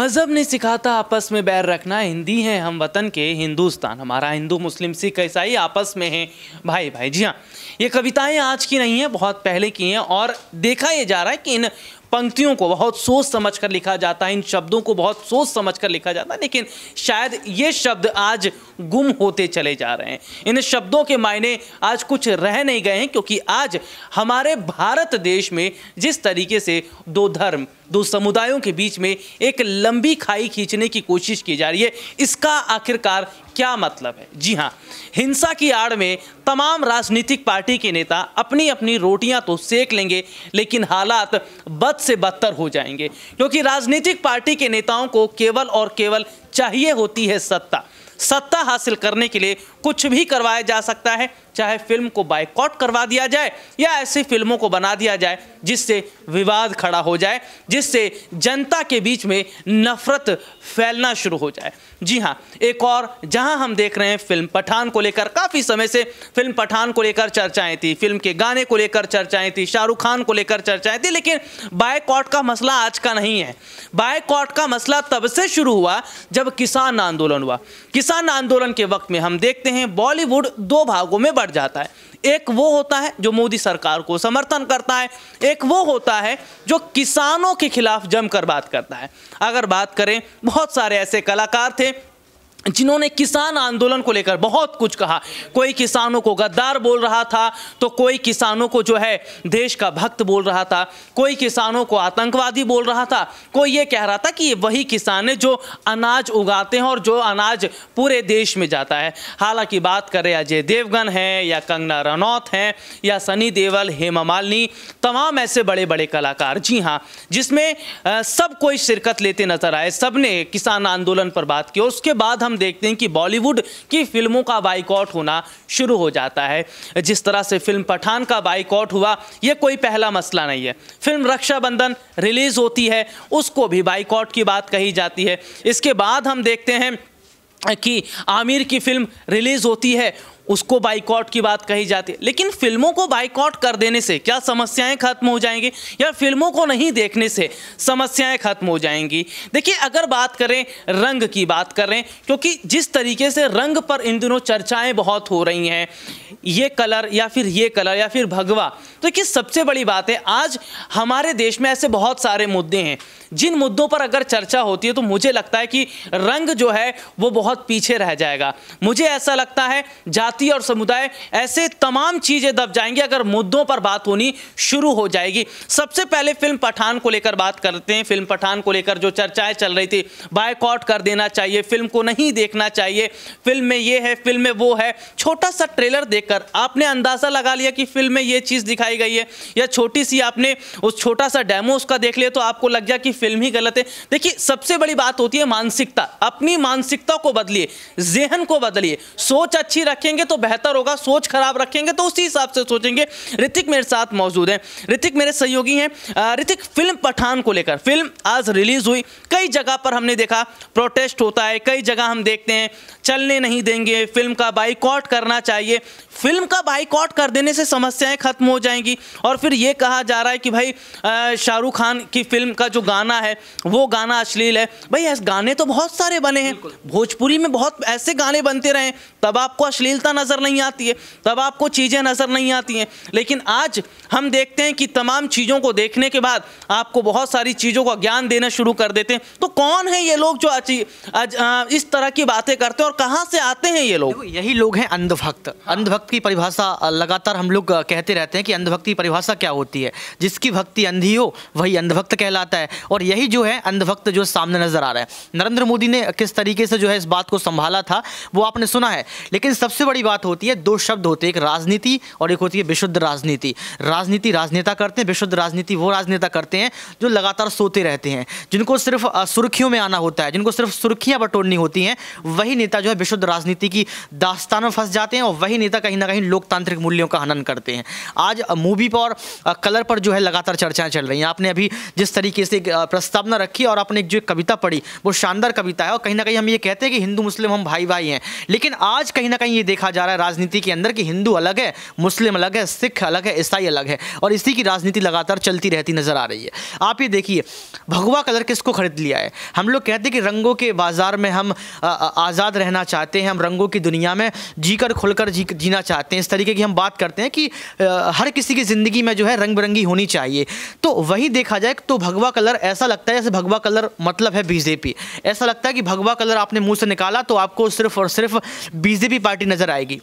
मजहब ने सिखाता आपस में बैर रखना, हिंदी है हम वतन के हिंदुस्तान, हमारा हिंदू मुस्लिम सिख ईसाई आपस में है भाई भाई। जी हाँ, ये कविताएं आज की नहीं है, बहुत पहले की हैं और देखा ये जा रहा है कि इन पंक्तियों को बहुत सोच समझ कर लिखा जाता है, इन शब्दों को बहुत सोच समझ कर लिखा जाता है, लेकिन शायद ये शब्द आज गुम होते चले जा रहे हैं। इन शब्दों के मायने आज कुछ रह नहीं गए हैं, क्योंकि आज हमारे भारत देश में जिस तरीके से दो धर्म, दो समुदायों के बीच में एक लंबी खाई खींचने की कोशिश की जा रही है, इसका आखिरकार क्या मतलब है? जी हाँ, हिंसा की आड़ में तमाम राजनीतिक पार्टी के नेता अपनी अपनी रोटियां तो सेक लेंगे, लेकिन हालात बद से बदतर हो जाएंगे, क्योंकि राजनीतिक पार्टी के नेताओं को केवल और केवल चाहिए होती है सत्ता। सत्ता हासिल करने के लिए कुछ भी करवाया जा सकता है, चाहे फिल्म को बायकॉट करवा दिया जाए या ऐसी फिल्मों को बना दिया जाए जिससे विवाद खड़ा हो जाए, जिससे जनता के बीच में नफरत फैलना शुरू हो जाए। जी हाँ, एक और जहां हम देख रहे हैं फिल्म पठान को लेकर काफ़ी समय से फिल्म पठान को लेकर चर्चाएं थी, फिल्म के गाने को लेकर चर्चाएं थी, शाहरुख खान को लेकर चर्चाएं थी, लेकिन बायकॉट का मसला आज का नहीं है। बायकॉट का मसला तब से शुरू हुआ जब किसान आंदोलन हुआ। किसान आंदोलन के वक्त में हम देखते हैं बॉलीवुड दो भागों में बढ़ जाता है। एक वो होता है जो मोदी सरकार को समर्थन करता है, एक वो होता है जो किसानों के खिलाफ जमकर बात करता है। अगर बात करें, बहुत सारे ऐसे कलाकार थे जिन्होंने किसान आंदोलन को लेकर बहुत कुछ कहा। कोई किसानों को गद्दार बोल रहा था, तो कोई किसानों को जो है देश का भक्त बोल रहा था, कोई किसानों को आतंकवादी बोल रहा था, कोई ये कह रहा था कि ये वही किसान है जो अनाज उगाते हैं और जो अनाज पूरे देश में जाता है। हालांकि बात करें अजय देवगन है या कंगना रनौत हैं या सनी देओल, हेमा मालिनी, तमाम ऐसे बड़े बड़े कलाकार, जी हाँ, जिसमें सब कोई शिरकत लेते नजर आए, सब ने किसान आंदोलन पर बात की। उसके बाद हम देखते हैं कि बॉलीवुड की फिल्मों का बाइकॉट होना शुरू हो जाता है। जिस तरह से फिल्म पठान का बाइकॉट हुआ, यह कोई पहला मसला नहीं है। फिल्म रक्षाबंधन रिलीज होती है, उसको भी बाइकॉट की बात कही जाती है। इसके बाद हम देखते हैं कि आमिर की फिल्म रिलीज होती है, उसको बाइकॉट की बात कही जाती है। लेकिन फिल्मों को बाइकॉट कर देने से क्या समस्याएं खत्म हो जाएंगी, या फिल्मों को नहीं देखने से समस्याएं खत्म हो जाएंगी? देखिए, अगर बात करें रंग की बात करें, क्योंकि जिस तरीके से रंग पर इन दिनों चर्चाएं बहुत हो रही हैं, ये कलर या फिर ये कलर या फिर भगवा, तो देखिए सबसे बड़ी बात है, आज हमारे देश में ऐसे बहुत सारे मुद्दे हैं जिन मुद्दों पर अगर चर्चा होती है तो मुझे लगता है कि रंग जो है वो बहुत पीछे रह जाएगा। मुझे ऐसा लगता है जाति और समुदाय, ऐसे तमाम चीजें दब जाएंगी अगर मुद्दों पर बात होनी शुरू हो जाएगी। सबसे पहले फिल्म पठान को लेकर बात करते हैं। फिल्म पठान को लेकर जो चर्चाएं चल रही थी, बायकॉट कर देना चाहिए, फिल्म को नहीं देखना चाहिए, फिल्म में ये है, फिल्म में वो है। छोटा सा ट्रेलर देखकर आपने अंदाजा लगा लिया कि फिल्म में ये चीज दिखाई गई है, या छोटी सी आपने उस छोटा सा डेमो उसका देख लिया तो आपको लग गया कि फिल्म ही गलत है। देखिए, सबसे बड़ी बात होती है मानसिकता। अपनी मानसिकता को बदलिए, जेहन को बदलिए। सोच अच्छी रखेंगे तो बेहतर होगा, सोच खराब रखेंगे तो उसी हिसाब से सोचेंगे। ऋतिक मेरे साथ मौजूद हैं, ऋतिक मेरे सहयोगी हैं। ऋतिक, फिल्म पठान को लेकर फिल्म आज रिलीज हुई, कई जगह पर हमने देखा प्रोटेस्ट होता है, कई जगह हम देखते हैं चलने नहीं देंगे, फिल्म का बाइकॉट करना चाहिए। फिल्म का बाइकॉट कर देने से समस्याएं खत्म हो जाएंगी। और फिर ये कहा जा रहा है कि भाई शाहरुख खान की फिल्म का जो गाना है वो गाना अश्लील है। भाई ऐसे गाने तो बहुत सारे बने हैं, भोजपुरी में बहुत ऐसे गाने बनते रहे, तब आपको अश्लीलता नजर नहीं आती है, तब आपको चीजें नजर नहीं आती हैं। लेकिन आज हम देखते हैं कि तमाम चीजों को देखने के बाद आपको बहुत सारी चीजों का ज्ञान देना शुरू कर देते हैं। तो कौन है ये लोग जो इस तरह की बातें करते हैं और कहां से आते हैं ये लोग? यही लोग हैं अंधभक्त। अंधभक्त की परिभाषा लगातार हम लोग कहते रहते हैं कि अंधभक्त की परिभाषा क्या होती है। जिसकी भक्ति अंधी हो वही अंधभक्त कहलाता है, और यही जो है अंधभक्त जो सामने नजर आ रहा है। नरेंद्र मोदी ने किस तरीके से जो है इस बात को संभाला था वो आपने सुना है। लेकिन सबसे बड़ी बात होती है, दो शब्द होते हैं, एक राजनीति और एक होती है विशुद्ध राजनीति। राजनीति राजनेता करते हैं, विशुद्ध राजनीति वो राजनेता करते हैं जो लगातार सोते रहते हैं, जिनको सिर्फ सुर्खियों में आना होता है, जिनको सिर्फ सुर्खियां बटोरनी होती हैं। वही नेता जो है विशुद्ध राजनीति की दास्तान में फंस जाते हैं, और वही नेता कहीं ना कहीं लोकतांत्रिक मूल्यों का हनन करते हैं। आज मूवी पर और कलर पर जो है लगातार चर्चाएं चल रही हैं। आपने अभी जिस तरीके से प्रस्तावना रखी और आपने जो कविता पढ़ी वो शानदार कविता है, और कहीं ना कहीं हम ये कहते हैं कि हिंदू मुस्लिम हम भाई भाई हैं। लेकिन आज कहीं ना कहीं ये देखा जा रहा है राजनीति के अंदर कि हिंदू अलग है, मुस्लिम अलग है, सिख अलग है, ईसाई अलग है, और इसी की राजनीति लगातार चलती रहती नजर आ रही है। आप ये देखिए, भगवा कलर किसको खरीद लिया है? हम लोग कहते हैं कि रंगों के बाजार में हम आज़ाद रहना चाहते हैं, हम रंगों की दुनिया में जीकर खुलकर जीना चाहते हैं, इस तरीके की हम बात करते हैं कि हर किसी की ज़िंदगी में जो है रंग बिरंगी होनी चाहिए। तो वही देखा जाए तो भगवा कलर ऐसा लगता है जैसे भगवा कलर मतलब है बीजेपी। ऐसा लगता है कि भगवा कलर आपने मुंह से निकाला तो आपको सिर्फ और सिर्फ बीजेपी पार्टी नज़र आएगी।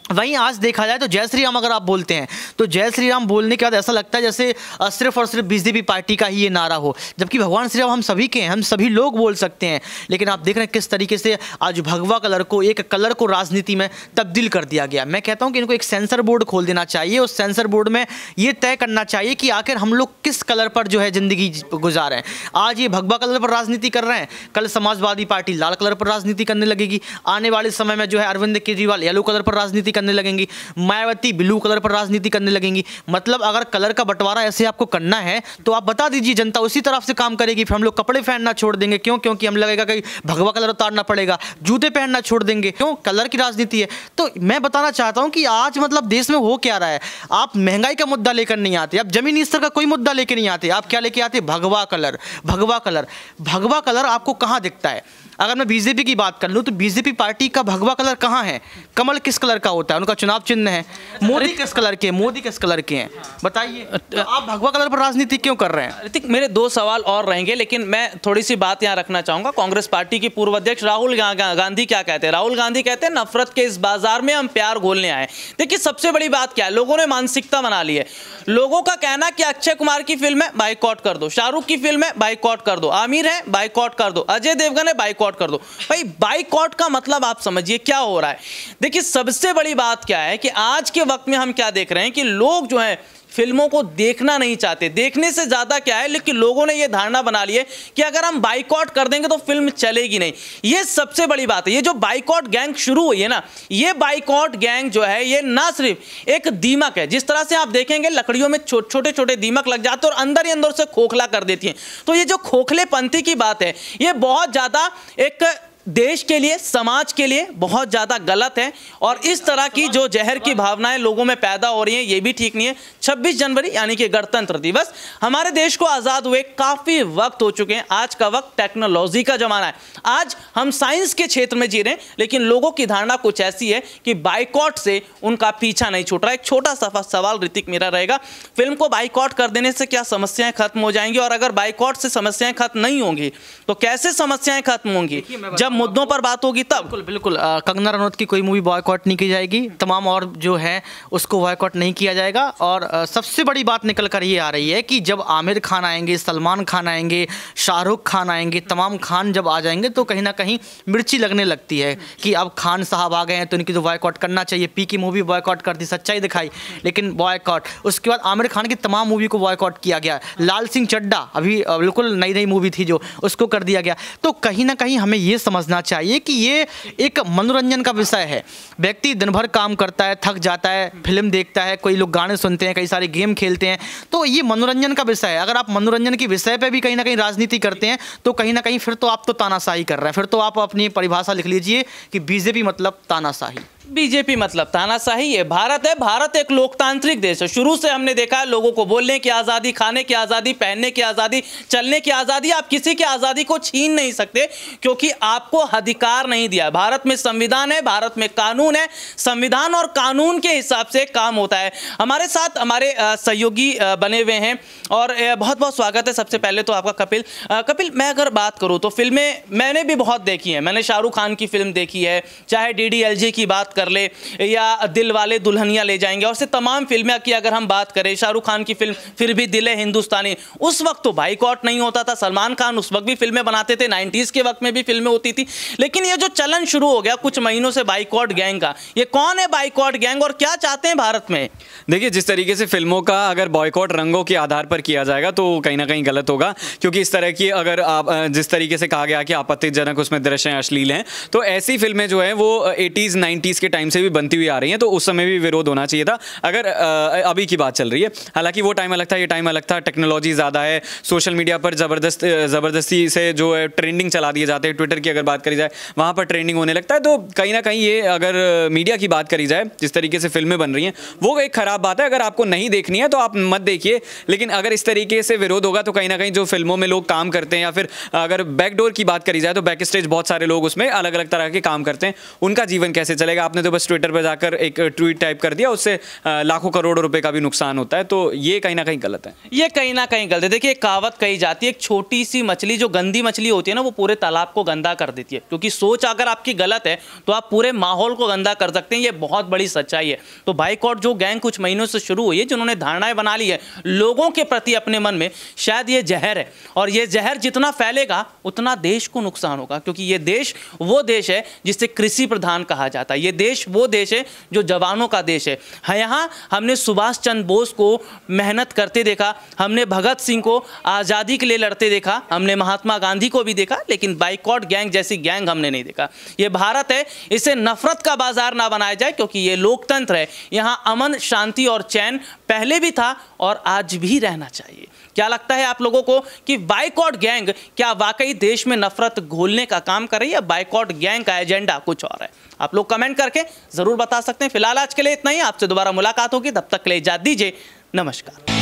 वहीं आज देखा जाए तो जय श्री राम अगर आप बोलते हैं तो जय श्री राम बोलने के बाद ऐसा लगता है जैसे सिर्फ और सिर्फ बीजेपी पार्टी का ही ये नारा हो, जबकि भगवान श्री राम हम सभी के हैं, हम सभी लोग बोल सकते हैं। लेकिन आप देख रहे हैं किस तरीके से आज भगवा कलर को, एक कलर को राजनीति में तब्दील कर दिया गया। मैं कहता हूं कि इनको एक सेंसर बोर्ड खोल देना चाहिए। उस सेंसर बोर्ड में ये तय करना चाहिए कि आखिर हम लोग किस कलर पर जो है ज़िंदगी गुजार रहे हैं। आज ये भगवा कलर पर राजनीति कर रहे हैं, कल समाजवादी पार्टी लाल कलर पर राजनीति करने लगेगी, आने वाले समय में जो है अरविंद केजरीवाल येलो कलर पर राजनीति करने लगेंगी, मायावती ब्लू कलर पर राजनीति करने लगेंगी। मतलब अगर कलर का बंटवारा ऐसे आपको करना है तो आप बता दीजिए, जनता उसी तरफ से काम करेगी। फिर हम लोग कपड़े पहनना छोड़ देंगे, क्यों? क्योंकि हम लगेगा कि भगवा कलर उतारना पड़ेगा, जूते पहनना छोड़ देंगे, क्यों? कलर की राजनीति है। तो मैं बताना चाहता हूं कि आज मतलब देश में हो क्या रहा है। आप महंगाई का मुद्दा लेकर नहीं आते, आप जमीनी स्तर का कोई मुद्दा लेकर नहीं आते, आप क्या लेके आते? भगवा कलर। भगवा कलर, भगवा कलर आपको कहां दिखता है? अगर मैं बीजेपी की बात कर लूं तो बीजेपी पार्टी का भगवा कलर कहां है? कमल किस कलर का होता है? उनका चुनाव चिन्ह है। मोदी किस कलर के? मोदी किस कलर के हैं? बताइए। तो आप भगवा कलर पर राजनीति क्यों कर रहे हैं? ऋतिक, मेरे 2 सवाल और रहेंगे, लेकिन मैं थोड़ी सी बात यहाँ रखना चाहूंगा। कांग्रेस पार्टी के पूर्व अध्यक्ष राहुल गांधी क्या कहते हैं? राहुल गांधी कहते हैं नफरत के इस बाजार में हम प्यार घोलने आए। देखिए, सबसे बड़ी बात क्या है, लोगों ने मानसिकता बना ली है। लोगों का कहना कि अक्षय कुमार की फिल्म है, बाइकआउट कर दो, शाहरुख की फिल्म है, बाइकआउट कर दो, आमिर है, बाइकआउट कर दो, अजय देवगन है, बाइकआउट कर दो। भाई, बाइकआउट का मतलब आप समझिए क्या हो रहा है। देखिए, सबसे बड़ी बात क्या है कि आज के वक्त में हम क्या देख रहे हैं कि लोग जो है फिल्मों को देखना नहीं चाहते। देखने से ज्यादा क्या है, लेकिन लोगों ने यह धारणा बना ली है कि अगर हम बाइकआउट कर देंगे तो फिल्म चलेगी नहीं। यह सबसे बड़ी बात है। ये जो बाइकआउट गैंग शुरू हुई है ना, ये बाइकआउट गैंग जो है ये ना सिर्फ एक दीमक है, जिस तरह से आप देखेंगे लकड़ियों में छोटे छोटे दीमक लग जाते हैं और अंदर ही अंदर से खोखला कर देती हैं। तो ये जो खोखलेपंथी की बात है, ये बहुत ज्यादा एक देश के लिए, समाज के लिए बहुत ज़्यादा गलत है। और इस तरह की जो जहर की भावनाएं लोगों में पैदा हो रही हैं, ये भी ठीक नहीं है। 26 जनवरी यानी कि गणतंत्र दिवस, हमारे देश को आज़ाद हुए काफ़ी वक्त हो चुके हैं। आज का वक्त टेक्नोलॉजी का ज़माना है। आज हम साइंस के क्षेत्र में जी रहे हैं, लेकिन लोगों की धारणा कुछ ऐसी है कि बाइकआउट से उनका पीछा नहीं छूट रहा है। एक छोटा सा सवाल ऋतिक मेरा रहेगा, फिल्म को बाइकआउट कर देने से क्या समस्याएं खत्म हो जाएंगी? और अगर बाइकआउट से समस्याएं खत्म नहीं होंगी तो कैसे समस्याएं खत्म होंगी? जब मुद्दों पर बात होगी तब। बिल्कुल बिल्कुल। कंगना रनौत की कोई मूवी बॉयकॉट नहीं की जाएगी, तमाम और जो है उसको बॉयकॉट नहीं किया जाएगा। और सबसे बड़ी बात निकल कर ये आ रही है कि जब आमिर खान आएंगे, सलमान खान आएंगे, शाहरुख खान आएंगे, तमाम खान जब आ जाएंगे तो कहीं ना कहीं मिर्ची लगने लगती है कि अब खान साहब आ गए हैं तो इनकी तो बॉयकॉट करना चाहिए। पी की मूवी बॉयकॉट कर दी, सच्चाई दिखाई, लेकिन बॉयकॉट। उसके बाद आमिर खान की तमाम मूवी को बॉयकॉट किया गया। लाल सिंह चड्ढा अभी बिल्कुल नई मूवी थी जो, उसको कर दिया गया। तो कहीं ना कहीं हमें ये समझना चाहिए कि ये एक मनोरंजन का विषय है। व्यक्ति दिन भर काम करता है, थक जाता है, फिल्म देखता है, कोई लोग गाने सुनते हैं, कई सारे गेम खेलते हैं, तो ये मनोरंजन का विषय है। अगर आप मनोरंजन के विषय पे भी कहीं ना कहीं राजनीति करते हैं तो कहीं ना कहीं फिर तो आप तो तानाशाही कर रहे हैं। फिर तो आप अपनी परिभाषा लिख लीजिए कि बीजेपी मतलब तानाशाही। बीजेपी मतलब तानाशाही। ये भारत है, भारत एक लोकतांत्रिक देश है। शुरू से हमने देखा है लोगों को बोलने की आज़ादी, खाने की आज़ादी, पहनने की आज़ादी, चलने की आज़ादी। आप किसी की आज़ादी को छीन नहीं सकते क्योंकि आपको अधिकार नहीं दिया। भारत में संविधान है, भारत में कानून है, संविधान और कानून के हिसाब से काम होता है। हमारे साथ हमारे सहयोगी बने हुए हैं और बहुत बहुत स्वागत है। सबसे पहले तो आपका कपिल, मैं अगर बात करूँ तो फिल्में मैंने भी बहुत देखी हैं। मैंने शाहरुख खान की फिल्म देखी है, चाहे DDLJ की बात कर ले या दिल वाले दुल्हनिया ले जाएंगे, और से तमाम फिल्में की अगर हम बात करें, शाहरुख खान की फिल्म फिर भी दिल है हिंदुस्तानी, उस वक्त तो बाइकआउट नहीं होता था। सलमान खान उस वक्त भी फिल्में बनाते थे, 90s के वक्त में भी फिल्में होती थी। लेकिन ये जो चलन शुरू हो गया कुछ महीनों से बाइकआउट गैंग का, ये कौन है बाइकआउट गैंग और क्या चाहते हैं भारत में? देखिए, जिस तरीके से फिल्मों का अगर बॉयकॉट रंगों के आधार पर किया जाएगा तो कहीं ना कहीं गलत होगा, क्योंकि इस तरह की अगर आप जिस तरीके से कहा गया कि आपत्तिजनक उसमें दृश्य अश्लील हैं, तो ऐसी फिल्में जो है वो 80s 90s के के टाइम से भी बनती हुई आ रही हैं, तो उस समय भी विरोध होना चाहिए था अगर अभी की बात चल रही है। हालांकि वो टाइम अलग था, ये टाइम अलग था, टेक्नोलॉजी ज़्यादा है, सोशल मीडिया पर ज़बरदस्ती से जो है ट्रेंडिंग चला दिए जाते हैं। ट्विटर की अगर बात करी जाए वहाँ पर ट्रेंडिंग होने लगता है, तो कहीं ना कहीं ये अगर मीडिया की बात करी जाए, जिस तरीके से फिल्में बन रही हैं वो एक ख़राब बात है। अगर आपको नहीं देखनी है तो आप मत देखिए, लेकिन अगर इस तरीके से विरोध होगा तो कहीं ना कहीं जो फिल्मों में लोग काम करते हैं, या फिर अगर बैकडोर की बात करी जाए तो बैक स्टेज बहुत सारे लोग उसमें अलग अलग तरह के काम करते हैं, उनका जीवन कैसे चलेगा? आपने तो बस ट्विटर पर जाकर एक ट्वीट टाइप कर दिया, उससे लाखों करोड़ों रुपए का भी नुकसान होता है, तो ये कहीं ना कहीं गलत है। ये कहीं ना कहीं गलत है। देखिए, कहावत कही जाती है, एक छोटी सी मछली, जो गंदी मछली होती है ना, वो पूरे तालाब को गंदा कर देती है। क्योंकि सोच अगर आपकी गलत है तो आप पूरे माहौल को गंदा कर सकते हैं। ये बहुत बड़ी सच्चाई है। तो बाइकॉट जो गैंग कुछ महीनों से शुरू हुई है, जिन्होंने धारणाएं बना ली है लोगों के प्रति अपने मन में, शायद ये जहर है, और ये जहर जितना फैलेगा उतना देश को नुकसान होगा। क्योंकि ये देश वो देश है जिसे कृषि प्रधान कहा जाता है। ये देश वो देश है जो जवानों का देश है। यहाँ हमने सुभाष चंद्र बोस को मेहनत करते देखा, हमने भगत सिंह को आज़ादी के लिए लड़ते देखा, हमने महात्मा गांधी को भी देखा, लेकिन बाइकॉट गैंग जैसी गैंग हमने नहीं देखा। ये भारत है, इसे नफरत का बाजार ना बनाया जाए, क्योंकि ये लोकतंत्र है। यहाँ अमन, शांति और चैन पहले भी था और आज भी रहना चाहिए। क्या लगता है आप लोगों को कि बाइकॉट गैंग क्या वाकई देश में नफरत घोलने का काम कर रही है? बाइकॉट गैंग का एजेंडा कुछ और है? आप लोग कमेंट करके जरूर बता सकते हैं। फिलहाल आज के लिए इतना ही, आपसे दोबारा मुलाकात होगी, तब तक के लिए इजाजत दीजिए। नमस्कार।